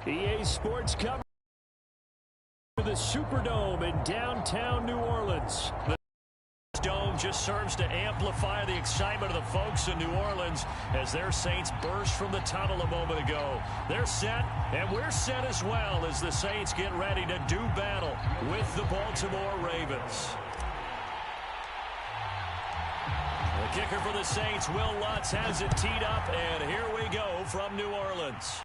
EA Sports coverage to the Superdome in downtown New Orleans. The Dome just serves to amplify the excitement of the folks in New Orleans as their Saints burst from the tunnel a moment ago. They're set, and we're set as well as the Saints get ready to do battle with the Baltimore Ravens. The kicker for the Saints, Will Lutz, has it teed up, and here we go from New Orleans.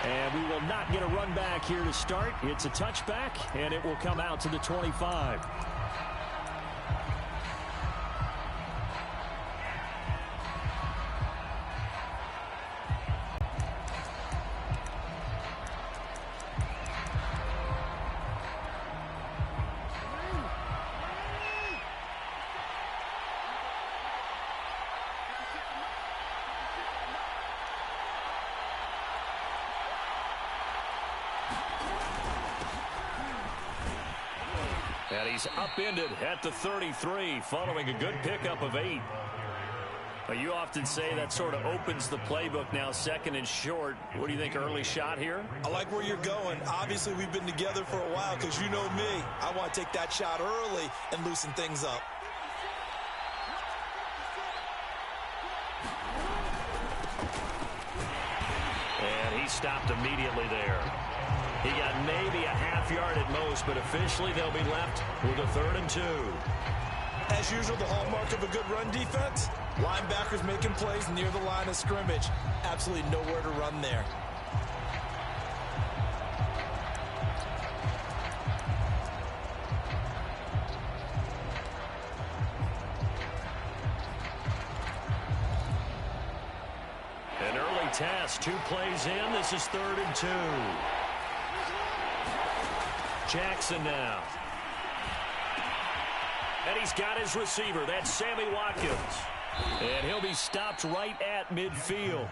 And we will not get a run back here to start. It's a touchback, and it will come out to the 25. And he's upended at the 33 following a good pickup of 8. But you often say that sort of opens the playbook now, second and short. What do you think, early shot here? I like where you're going. Obviously, we've been together for a while because you know me. I want to take that shot early and loosen things up. And he stopped immediately there. He got maybe a half yard at most, but officially they'll be left with a 3rd and 2. As usual, the hallmark of a good run defense, linebackers making plays near the line of scrimmage. Absolutely nowhere to run there. An early test, 2 plays in. This is 3rd and 2. Jackson now. And he's got his receiver. That's Sammy Watkins. And he'll be stopped right at midfield.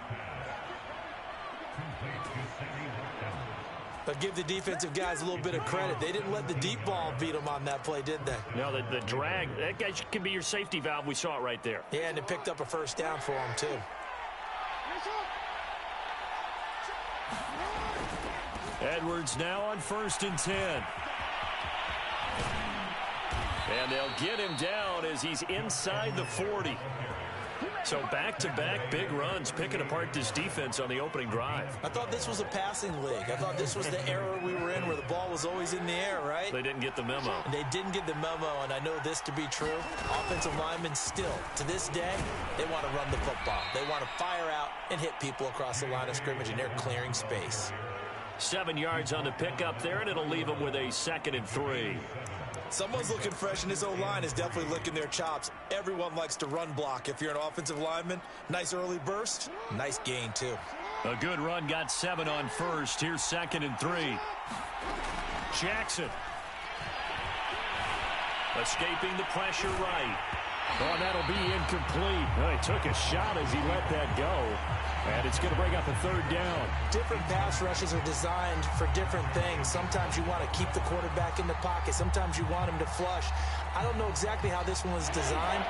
But give the defensive guys a little bit of credit. They didn't let the deep ball beat them on that play, did they? No, the drag, that guy can be your safety valve. We saw it right there. Yeah, and it picked up a first down for him, too. Edwards now on 1st and 10. And they'll get him down as he's inside the 40. So back-to-back big runs, picking apart this defense on the opening drive. I thought this was a passing league. I thought this was the era we were in where the ball was always in the air, right? They didn't get the memo. And they didn't get the memo, and I know this to be true. Offensive linemen still, to this day, they want to run the football. They want to fire out and hit people across the line of scrimmage, and they're clearing space. 7 yards on the pickup there, and it'll leave them with a 2nd and 3. Someone's looking fresh, and this O-line is definitely licking their chops. Everyone likes to run block. If you're an offensive lineman, nice early burst, nice gain, too. A good run, got 7 on 1st. Here's 2nd and 3. Jackson. Escaping the pressure right. Oh, that'll be incomplete. Oh, he took a shot as he let that go. And it's going to bring up a 3rd down. Different pass rushes are designed for different things. Sometimes you want to keep the quarterback in the pocket. Sometimes you want him to flush. I don't know exactly how this one was designed.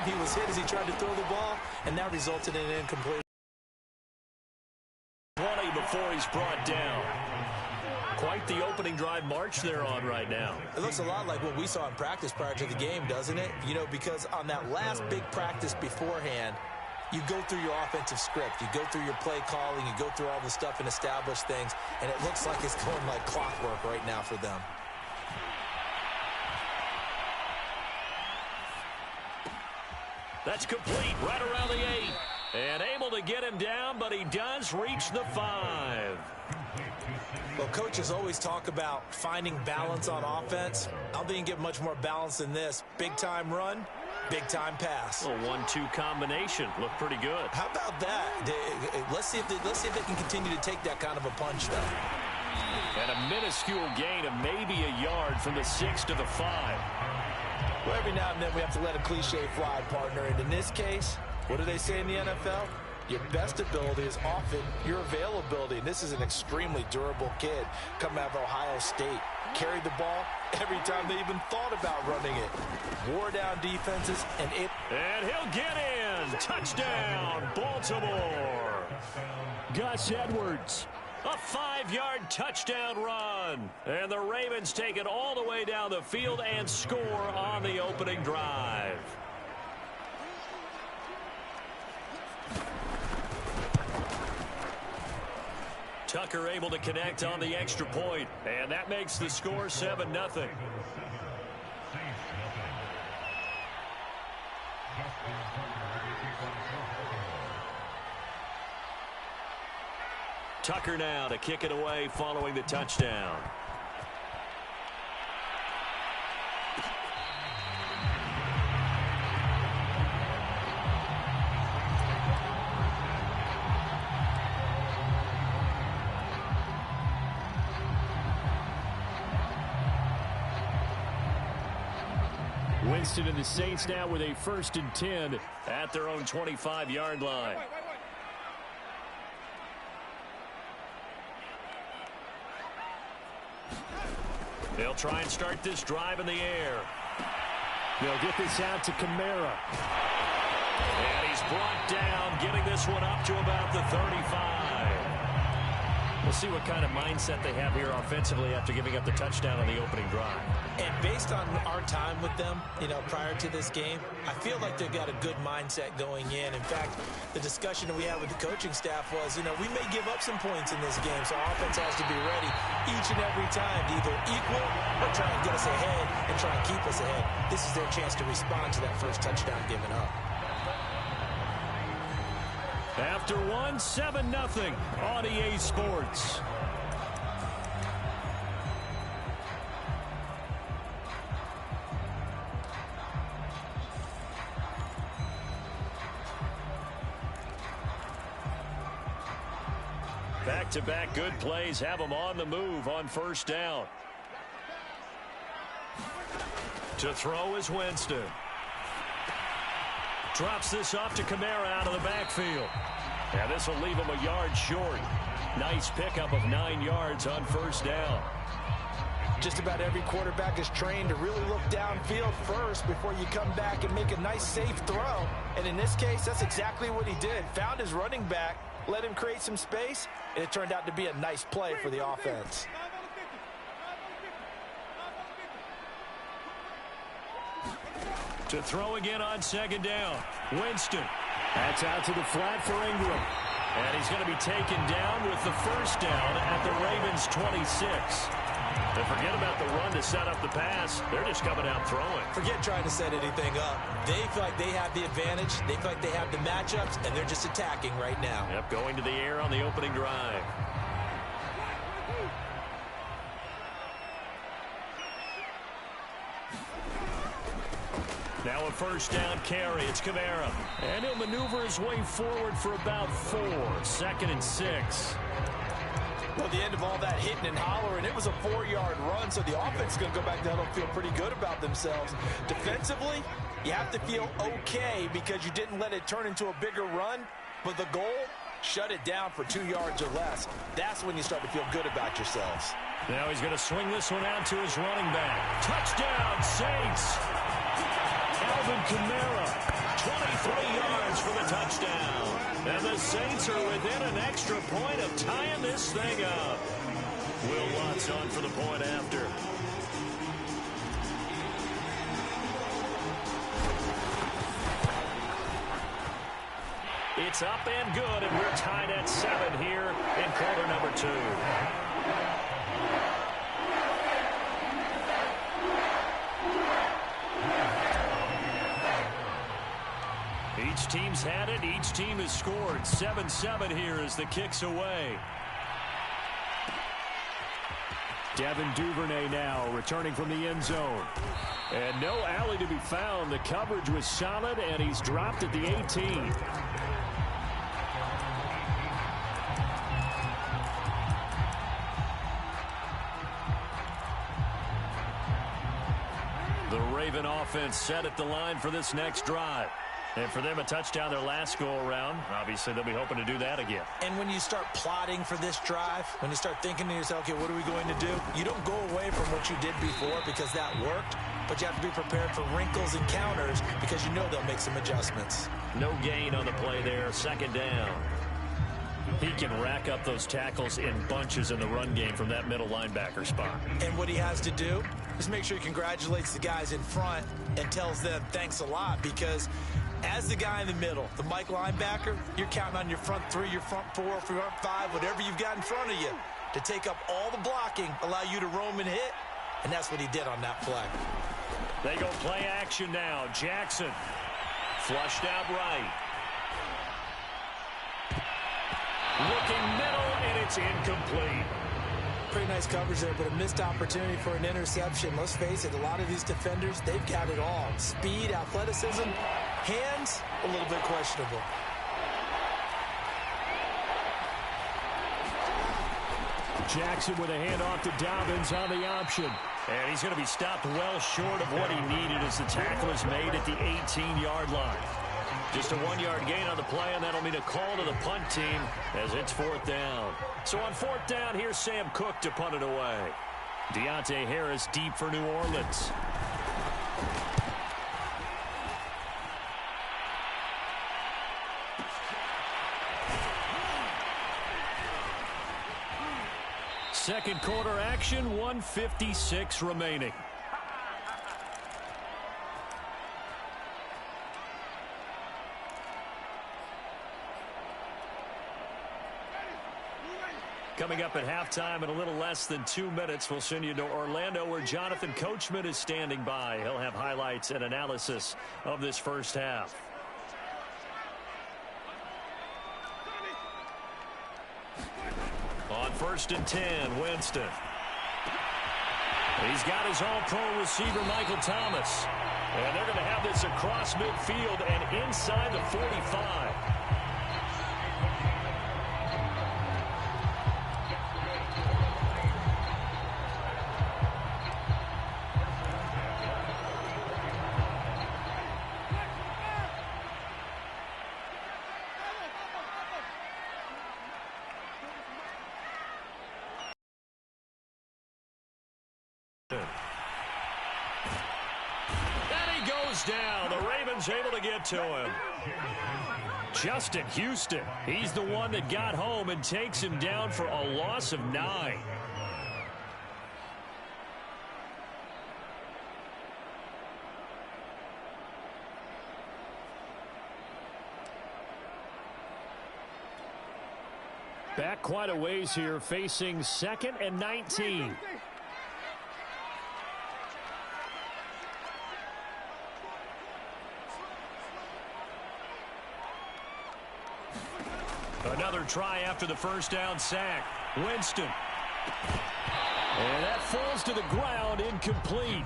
He was hit as he tried to throw the ball, and that resulted in an incomplete. 20 before he's brought down. Quite the opening drive march they're on right now. It looks a lot like what we saw in practice prior to the game, doesn't it? You know, because on that last big practice beforehand, you go through your offensive script. You go through your play calling. You go through all the stuff and establish things. And it looks like it's going like clockwork right now for them. That's complete right around the 8. And able to get him down, but he does reach the 5. Well, coaches always talk about finding balance on offense. I don't think you can get much more balance than this. Big-time run, big-time pass. A 1-2 combination. Looked pretty good. How about that? Let's see if they can continue to take that kind of a punch, though. And a minuscule gain of maybe a yard from the 6 to the 5. Well, every now and then we have to let a cliche fly, partner. And in this case, what do they say in the NFL? Your best ability is often your availability. And this is an extremely durable kid coming out of Ohio State. Carried the ball, every time they even thought about running it. Wore down defenses, and he'll get in. Touchdown, Baltimore. Gus Edwards. A 5-yard touchdown run. And the Ravens take it all the way down the field and score on the opening drive. Tucker able to connect on the extra point, and that makes the score 7-0. Tucker now to kick it away following the touchdown. Winston and the Saints now with a 1st and 10 at their own 25-yard line. They'll try and start this drive in the air. They'll get this out to Kamara. And he's brought down, getting this one up to about the 35. We'll see what kind of mindset they have here offensively after giving up the touchdown on the opening drive. And based on our time with them, prior to this game, I feel like they've got a good mindset going in. In fact, the discussion that we had with the coaching staff was, we may give up some points in this game, so our offense has to be ready each and every time to either equal or try and get us ahead and try and keep us ahead. This is their chance to respond to that first touchdown given up. After 7-0 on EA Sports. Back-to-back good plays have them on the move on 1st down. To throw is Winston. Drops this off to Kamara out of the backfield. And this will leave him a yard short. Nice pickup of 9 yards on 1st down. Just about every quarterback is trained to really look downfield first before you come back and make a nice, safe throw. And in this case, that's exactly what he did. Found his running back, let him create some space, and it turned out to be a nice play for the offense. To throw again on 2nd down. Winston. That's out to the flat for Ingram. And he's going to be taken down with the 1st down at the Ravens 26. And forget about the run to set up the pass. They're just coming out throwing. Forget trying to set anything up. They feel like they have the advantage. They feel like they have the matchups, and they're just attacking right now. Yep, going to the air on the opening drive. Now a 1st down carry. It's Kamara. And he'll maneuver his way forward for about 4. 2nd and 6. Well, the end of all that hitting and hollering, it was a 4-yard run, so the offense is going to go back down and feel pretty good about themselves. Defensively, you have to feel okay because you didn't let it turn into a bigger run, but the goal, shut it down for 2 yards or less. That's when you start to feel good about yourselves. Now he's going to swing this one out to his running back. Touchdown, Saints! Alvin Kamara, 23 yards for the touchdown. And the Saints are within an extra point of tying this thing up. Will Lutz on for the point after. It's up and good, and we're tied at 7 here in quarter number 2. Each team's had it. Each team has scored. 7-7 here as the kick's away. Devin Duvernay now returning from the end zone. And no alley to be found. The coverage was solid, and he's dropped at the 18. The Raven offense set at the line for this next drive. And for them, a touchdown their last go-around. Obviously, they'll be hoping to do that again. And when you start plotting for this drive, when you start thinking to yourself, okay, what are we going to do? You don't go away from what you did before because that worked, but you have to be prepared for wrinkles and counters because you know they'll make some adjustments. No gain on the play there. Second down. He can rack up those tackles in bunches in the run game from that middle linebacker spot. And what he has to do is make sure he congratulates the guys in front and tells them thanks a lot, because as the guy in the middle, the Mike linebacker, you're counting on your front three, your front four, your front five, whatever you've got in front of you to take up all the blocking, allow you to roam and hit, and that's what he did on that play. They go play action now. Jackson flushed out right. Looking middle, and it's incomplete. Pretty nice coverage there, but a missed opportunity for an interception. Let's face it, a lot of these defenders, they've got it all. Speed, athleticism, hands, a little bit questionable. Jackson with a handoff to Dobbins on the option. And he's going to be stopped well short of what he needed as the tackle is made at the 18-yard line. Just a 1-yard gain on the play, and that'll mean a call to the punt team as it's fourth down. So on fourth down, here's Sam Cook to punt it away. Deontay Harris deep for New Orleans. Second quarter action, 1:56 remaining. Coming up at halftime in a little less than 2 minutes, we'll send you to Orlando where Jonathan Coachman is standing by. He'll have highlights and analysis of this first half. On 1st and 10, Winston. He's got his all-pro receiver, Michael Thomas. And they're going to have this across midfield and inside the 45. Down. The Ravens able to get to him. Justin Houston. He's the one that got home and takes him down for a loss of 9. Back quite a ways here, facing 2nd and 19. Another try after the first down sack. Winston. And that falls to the ground, incomplete.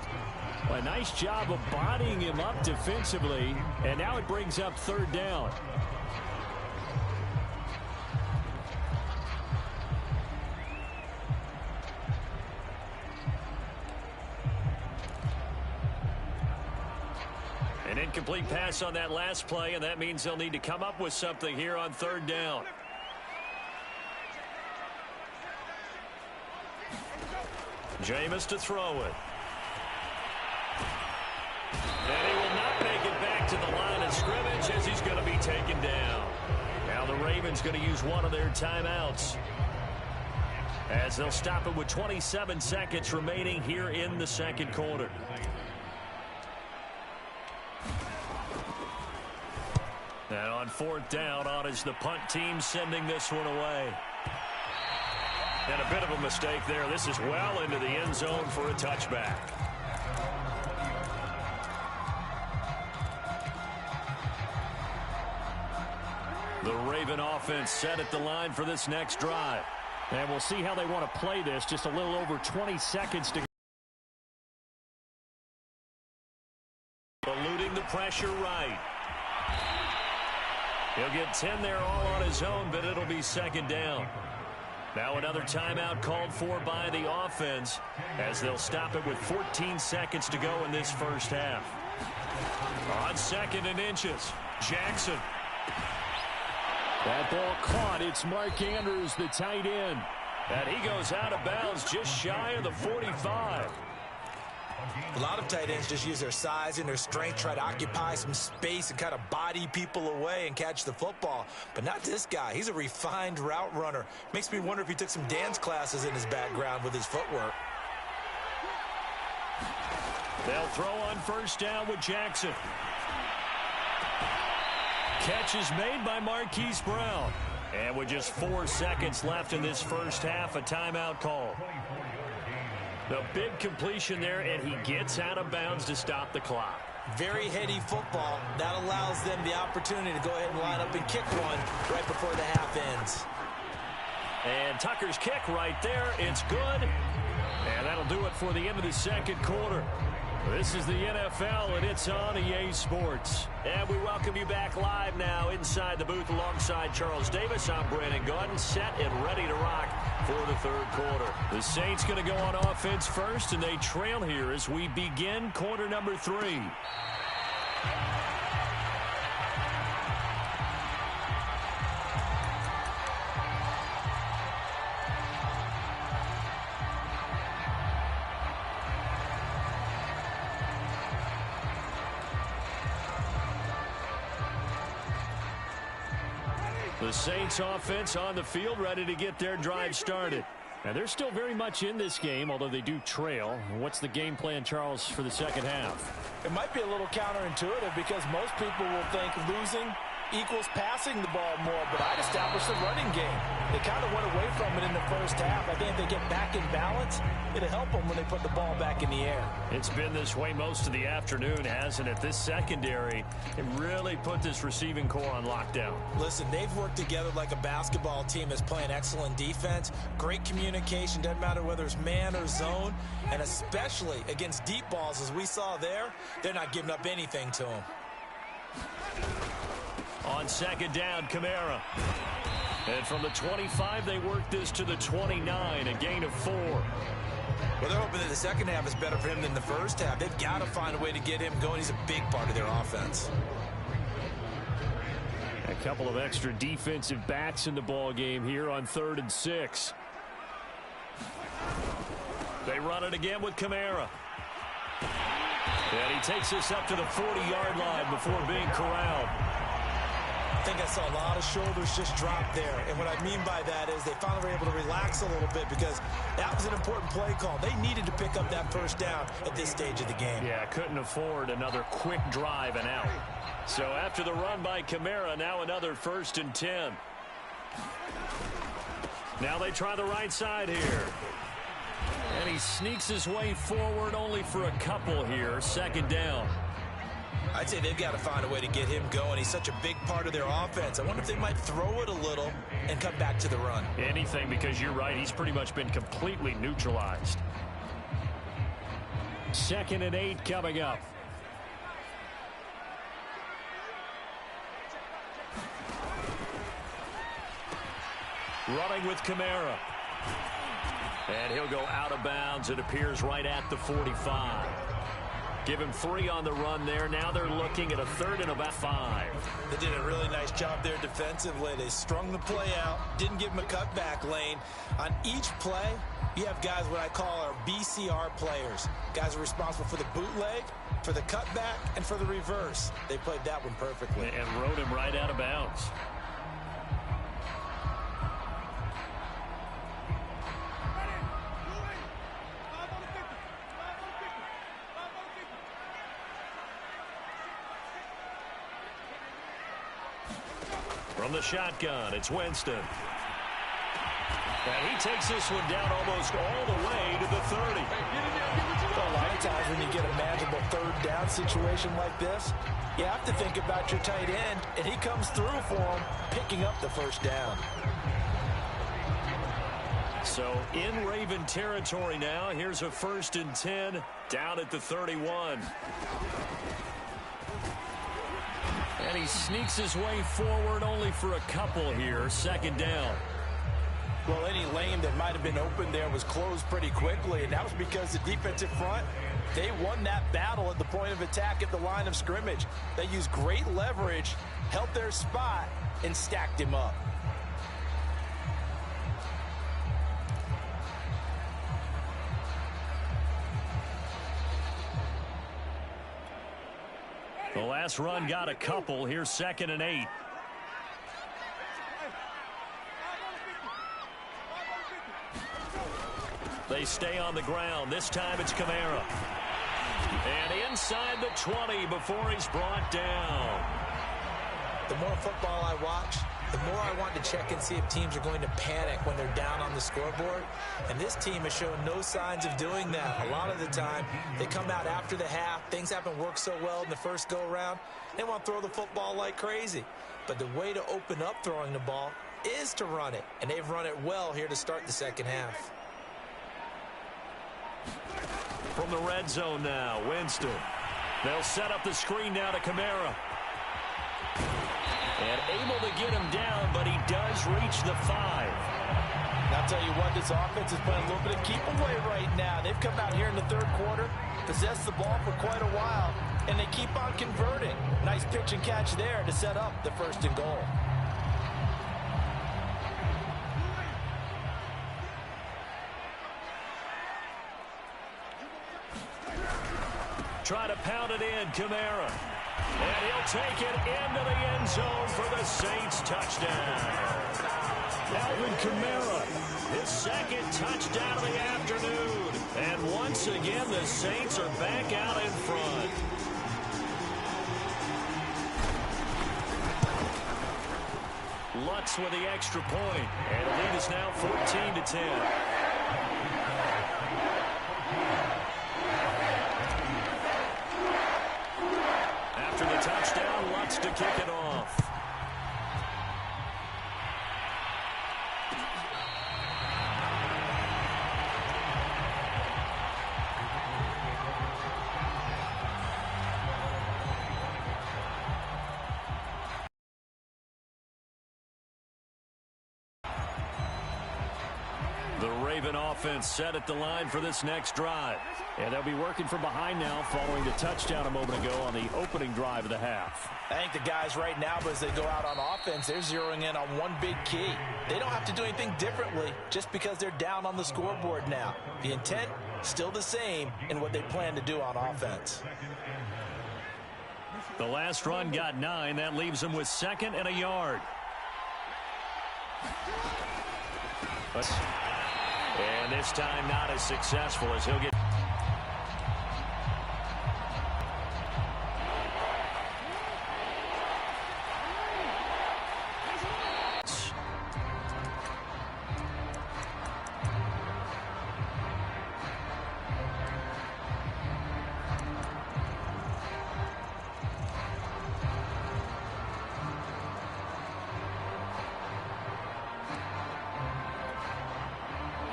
A nice job of bodying him up defensively, and now it brings up 3rd down. An incomplete pass on that last play, and that means they'll need to come up with something here on 3rd down. Jameis to throw it. And he will not make it back to the line of scrimmage as he's going to be taken down. Now the Ravens going to use one of their timeouts as they'll stop it with 27 seconds remaining here in the second quarter. And on 4th down, on is the punt team sending this one away. And a bit of a mistake there. This is well into the end zone for a touchback. The Raven offense set at the line for this next drive. And we'll see how they want to play this. Just a little over 20 seconds to go. Eluding the pressure right. He'll get 10 there all on his own, but it'll be 2nd down. Now another timeout called for by the offense as they'll stop it with 14 seconds to go in this first half. On 2nd and inches, Jackson. That ball caught. It's Mark Andrews, the tight end. And he goes out of bounds just shy of the 45. A lot of tight ends just use their size and their strength, try to occupy some space and kind of body people away and catch the football. But not this guy. He's a refined route runner. Makes me wonder if he took some dance classes in his background with his footwork. They'll throw on first down with Jackson. Catch is made by Marquise Brown. And with just 4 seconds left in this first half, a timeout call. The big completion there, and he gets out of bounds to stop the clock. Very heady football. That allows them the opportunity to go ahead and line up and kick one right before the half ends. And Tucker's kick right there. It's good. And that'll do it for the end of the second quarter. This is the NFL, and it's on EA Sports. And we welcome you back live now inside the booth alongside Charles Davis. I'm Brandon Gaudin, set and ready to rock for the third quarter. The Saints going to go on offense first, and they trail here as we begin quarter number 3. The Saints offense on the field, ready to get their drive started. Now, they're still very much in this game, although they do trail. What's the game plan, Charles, for the second half? It might be a little counterintuitive because most people will think losing equals passing the ball more, but I'd establish the running game. They kind of went away from it in the first half. I think if they get back in balance, it'll help them when they put the ball back in the air. It's been this way most of the afternoon, hasn't it? This secondary, it really put this receiving core on lockdown. Listen, they've worked together like a basketball team that's playing excellent defense, great communication, doesn't matter whether it's man or zone, and especially against deep balls, as we saw there, they're not giving up anything to them. On second down, Kamara. And from the 25, they work this to the 29, a gain of 4. Well, they're hoping that the second half is better for him than the first half. They've got to find a way to get him going. He's a big part of their offense. A couple of extra defensive backs in the ball game here on 3rd and 6. They run it again with Kamara. And he takes this up to the 40-yard line before being corralled. I think I saw a lot of shoulders just drop there. And what I mean by that is they finally were able to relax a little bit because that was an important play call. They needed to pick up that first down at this stage of the game. Yeah, couldn't afford another quick drive and out. So after the run by Kamara, now another 1st and 10. Now they try the right side here. And he sneaks his way forward only for a couple here. 2nd down. I'd say they've got to find a way to get him going. He's such a big part of their offense. I wonder if they might throw it a little and come back to the run. Anything, because you're right. He's pretty much been completely neutralized. 2nd and 8 coming up. Running with Kamara. And he'll go out of bounds. It appears right at the 45. Give him 3 on the run there. Now they're looking at a 3rd and about 5. They did a really nice job there defensively. They strung the play out, didn't give him a cutback lane. On each play, you have guys what I call our BCR players. Guys are responsible for the bootleg, for the cutback, and for the reverse. They played that one perfectly. And rode him right out of bounds. From the shotgun, it's Winston. And he takes this one down almost all the way to the 30. A lot of times when you get a manageable 3rd down situation like this, you have to think about your tight end, and he comes through for him, picking up the 1st down. So in Raven territory now, here's a 1st and 10 down at the 31. And he sneaks his way forward only for a couple here. 2nd down. Well, any lane that might have been open there was closed pretty quickly, and that was because the defensive front, they won that battle at the point of attack at the line of scrimmage. They used great leverage held their spot, and stacked him up. The last run got a couple. Here's 2nd and 8. They stay on the ground. This time it's Kamara. And inside the 20 before he's brought down. The more football I watch, the more I want to check and see if teams are going to panic when they're down on the scoreboard. And this team has shown no signs of doing that. A lot of the time, they come out after the half. Things haven't worked so well in the first go-around. They want to throw the football like crazy. But the way to open up throwing the ball is to run it. And they've run it well here to start the second half. From the red zone now, Winston. They'll set up the screen now to Kamara. And able to get him down, but he does reach the 5. And I'll tell you what, this offense is playing a little bit of keep away right now. They've come out here in the third quarter, possessed the ball for quite a while, and they keep on converting. Nice pitch and catch there to set up the 1st and goal. Try to pound it in, Kamara. And he'll take it into the end zone for the Saints touchdown. Alvin Kamara, his 2nd touchdown of the afternoon. And once again, the Saints are back out in front. Lutz with the extra point. And the lead is now 14-10. After the touchdown, Lutz to kick it off. The Raven offense set at the line for this next drive. And they'll be working from behind now following the touchdown a moment ago on the opening drive of the half. I think the guys right now, as they go out on offense, they're zeroing in on one big key. They don't have to do anything differently just because they're down on the scoreboard now. The intent, still the same in what they plan to do on offense. The last run got 9. That leaves them with 2nd and a yard. And this time not as successful as he'll get.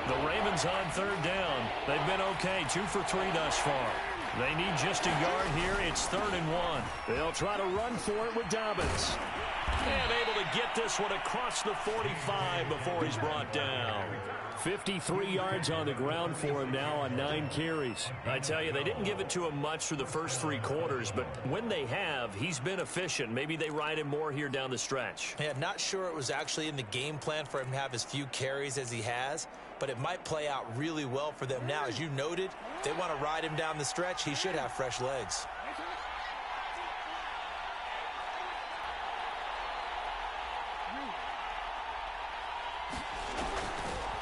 The Ravens on 3rd down. They've been okay, 2 for 3 thus far. They need just a yard here. It's 3rd and 1. They'll try to run for it with Dobbins. And able to get this one across the 45 before he's brought down. 53 yards on the ground for him now on 9 carries. I tell you, they didn't give it to him much through the first 3 quarters, but when they have, he's been efficient. Maybe they ride him more here down the stretch. Yeah, not sure it was actually in the game plan for him to have as few carries as he has, but it might play out really well for them now. As you noted, if they want to ride him down the stretch, he should have fresh legs.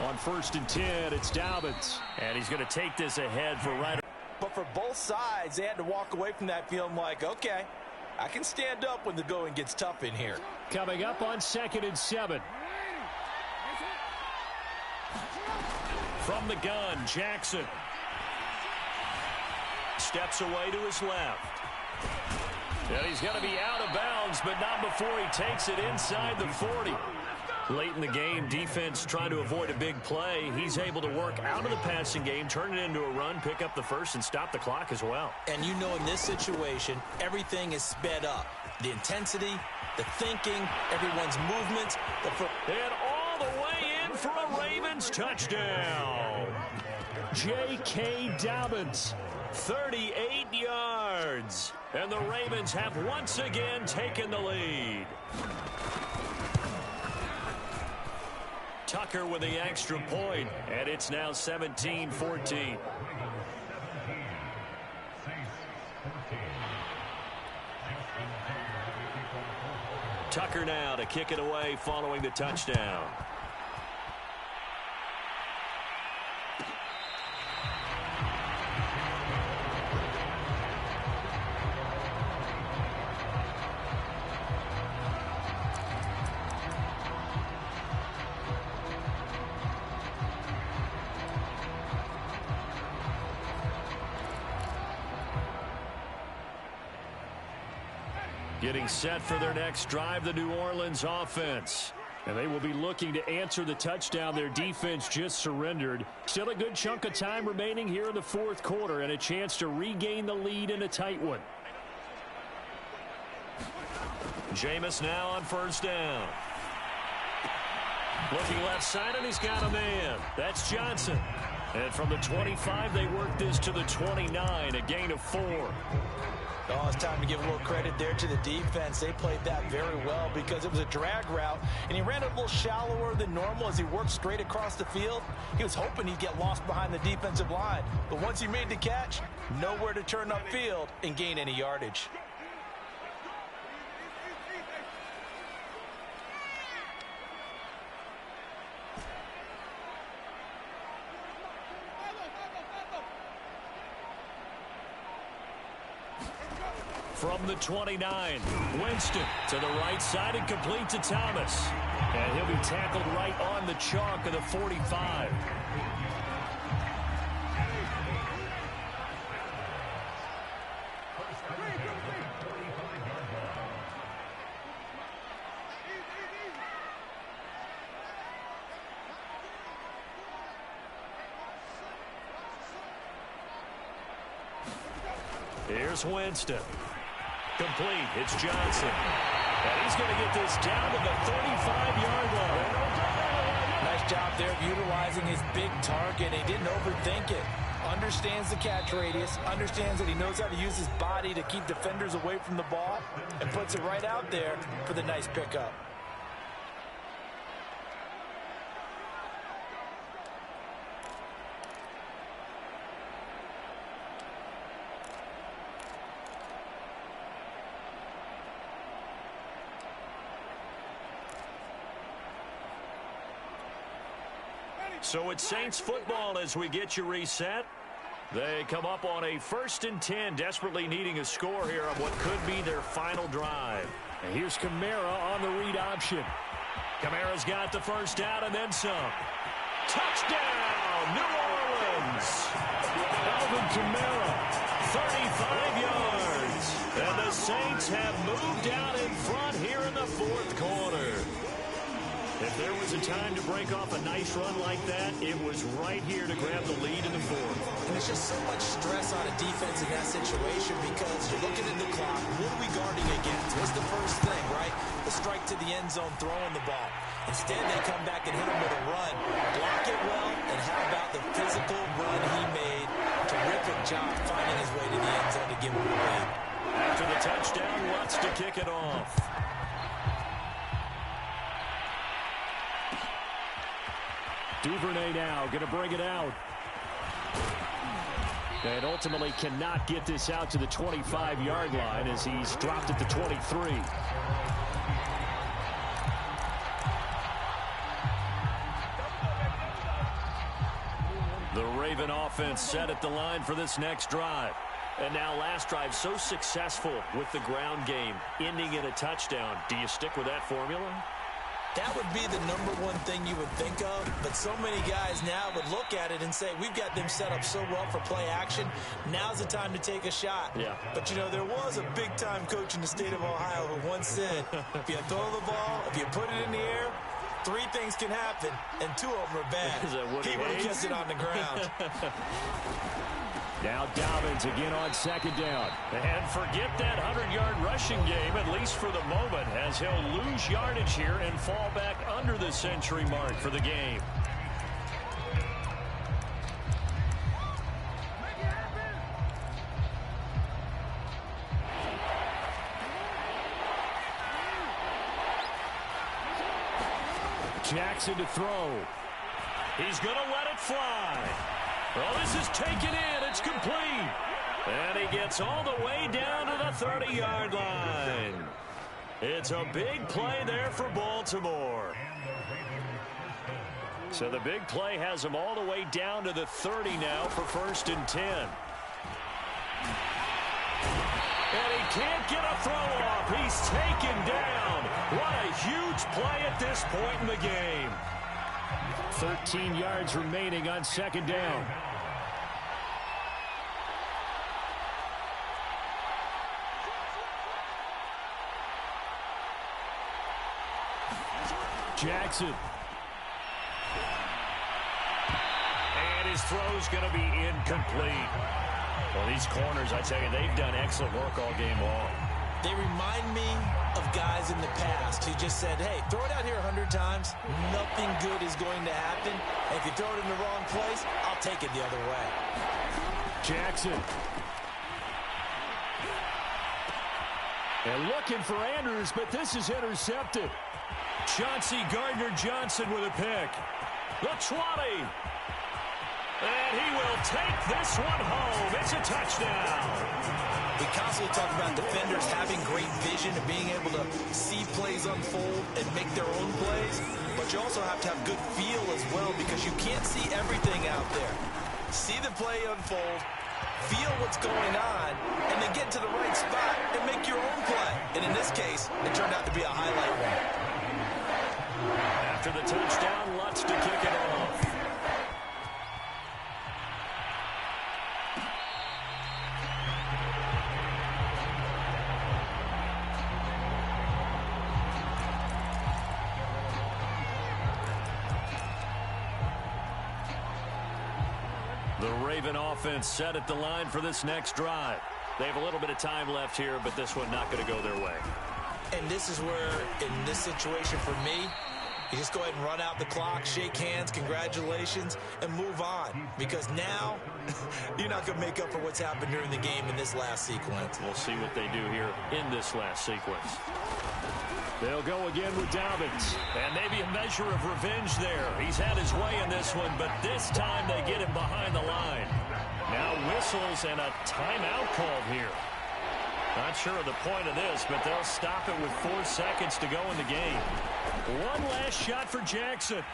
On 1st and 10, it's Dobbins. And he's going to take this ahead for Ryder. But for both sides, they had to walk away from that feeling like, okay, I can stand up when the going gets tough in here. Coming up on 2nd and 7. From the gun, Jackson. Steps away to his left. And he's going to be out of bounds, but not before he takes it inside the 40. Late in the game, defense trying to avoid a big play. He's able to work out of the passing game, turn it into a run, pick up the first, and stop the clock as well. And you know in this situation, everything is sped up. The intensity, the thinking, everyone's movements. And all the way in for a Ravens touchdown. J.K. Dobbins 38 yards. And the Ravens have once again taken the lead. Tucker with the extra point, and it's now 17-14. Tucker now to kick it away following the touchdown. Getting set for their next drive, the New Orleans offense. And they will be looking to answer the touchdown their defense just surrendered. Still a good chunk of time remaining here in the fourth quarter and a chance to regain the lead in a tight one. Jameis now on first down. Looking left side, and he's got a man. That's Johnson. And from the 25, they work this to the 29, a gain of 4. Oh, it's time to give a little credit there to the defense. They played that very well because it was a drag route, and he ran a little shallower than normal as he worked straight across the field. He was hoping he'd get lost behind the defensive line, but once he made the catch, nowhere to turn upfield and gain any yardage. From the 29, Winston to the right side and complete to Thomas. And he'll be tackled right on the chalk of the 45. Here's Winston. Complete. It's Johnson. And he's going to get this down to the 35-yard line. Nice job there of utilizing his big target. He didn't overthink it. Understands the catch radius. Understands that he knows how to use his body to keep defenders away from the ball. And puts it right out there for the nice pickup. So it's Saints football as we get you reset. They come up on a 1st and 10, desperately needing a score here on what could be their final drive. And here's Kamara on the read option. Kamara's got the first down and then some. Touchdown, New Orleans. Alvin Kamara, 35 yards. And the Saints have moved out in front here in the fourth quarter. If there was a time to break off a nice run like that, it was right here to grab the lead in the fourth. And there's just so much stress on a defense in that situation because you're looking at the clock. What are we guarding against? What's the first thing, right? The strike to the end zone, throwing the ball. Instead, they come back and hit him with a run. Block it well, and how about the physical run he made? Terrific job finding his way to the end zone to give him the lead. After the touchdown, wants to kick it off. Duvernay now going to bring it out. And ultimately cannot get this out to the 25-yard line as he's dropped at the 23. The Raven offense set at the line for this next drive. And now last drive so successful with the ground game, ending in a touchdown. Do you stick with that formula? That would be the #1 thing you would think of, but so many guys now would look at it and say, we've got them set up so well for play action. Now's the time to take a shot. Yeah. But, you know, there was a big-time coach in the state of Ohio who once said, if you throw the ball, if you put it in the air, 3 things can happen, and 2 of them are bad. He would have kept it on the ground. Now Dobbins again on 2nd down. And forget that 100-yard rushing game, at least for the moment, as he'll lose yardage here and fall back under the century mark for the game. Jackson to throw. He's going to let it fly. Oh, this is taken in. It's complete. And he gets all the way down to the 30-yard line. It's a big play there for Baltimore. So the big play has him all the way down to the 30 now for 1st and 10. And he can't get a throw off. He's taken down. What a huge play at this point in the game. 13 yards remaining on 2nd down. Jackson. And his throw's going to be incomplete. Well, these corners, I tell you, they've done excellent work all game long. They remind me of guys in the past who just said, hey, throw it out here 100 times. Nothing good is going to happen. And if you throw it in the wrong place, I'll take it the other way. Jackson. And looking for Andrews, but this is intercepted. Chauncey Gardner-Johnson with a pick. The 20. And he will take this one home. It's a touchdown. We constantly talk about defenders having great vision and being able to see plays unfold and make their own plays. But you also have to have good feel as well because you can't see everything out there. See the play unfold, feel what's going on, and then get to the right spot and make your own play. And in this case, it turned out to be a highlight one. After the touchdown, Lutz to kick it off. The Raven offense set at the line for this next drive. They have a little bit of time left here, but this one not going to go their way. And this is where, in this situation for me, you just go ahead and run out the clock, shake hands, congratulations, and move on. Because now, you're not going to make up for what's happened during the game in this last sequence. We'll see what they do here in this last sequence. They'll go again with Dobbins. And maybe a measure of revenge there. He's had his way in this one, but this time they get him behind the line. Now whistles and a timeout called here. Not sure of the point of this, but they'll stop it with 4 seconds to go in the game. One last shot for Jackson.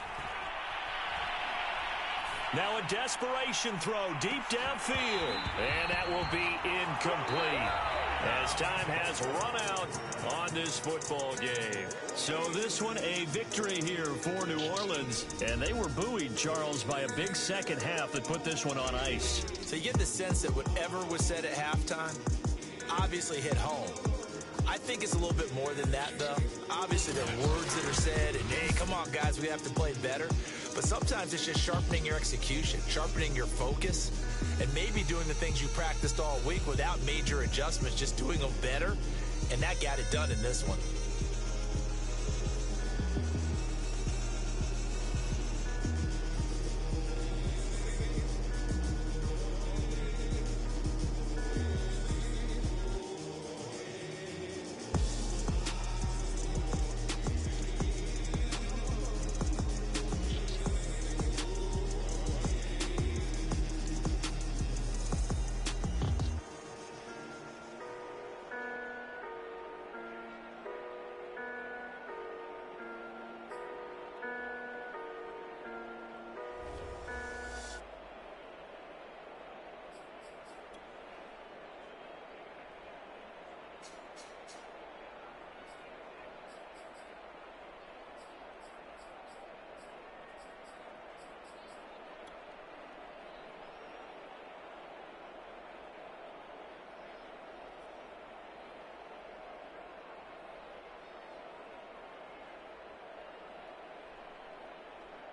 Now a desperation throw deep downfield. And that will be incomplete as time has run out on this football game. So this one a victory here for New Orleans. And they were buoyed, Charles, by a big second half that put this one on ice. So you get the sense that whatever was said at halftime obviously hit home. I think it's a little bit more than that, though. Obviously, there are words that are said, and, hey, come on, guys, we have to play better. But sometimes it's just sharpening your execution, sharpening your focus, and maybe doing the things you practiced all week without major adjustments, just doing them better, and that got it done in this one.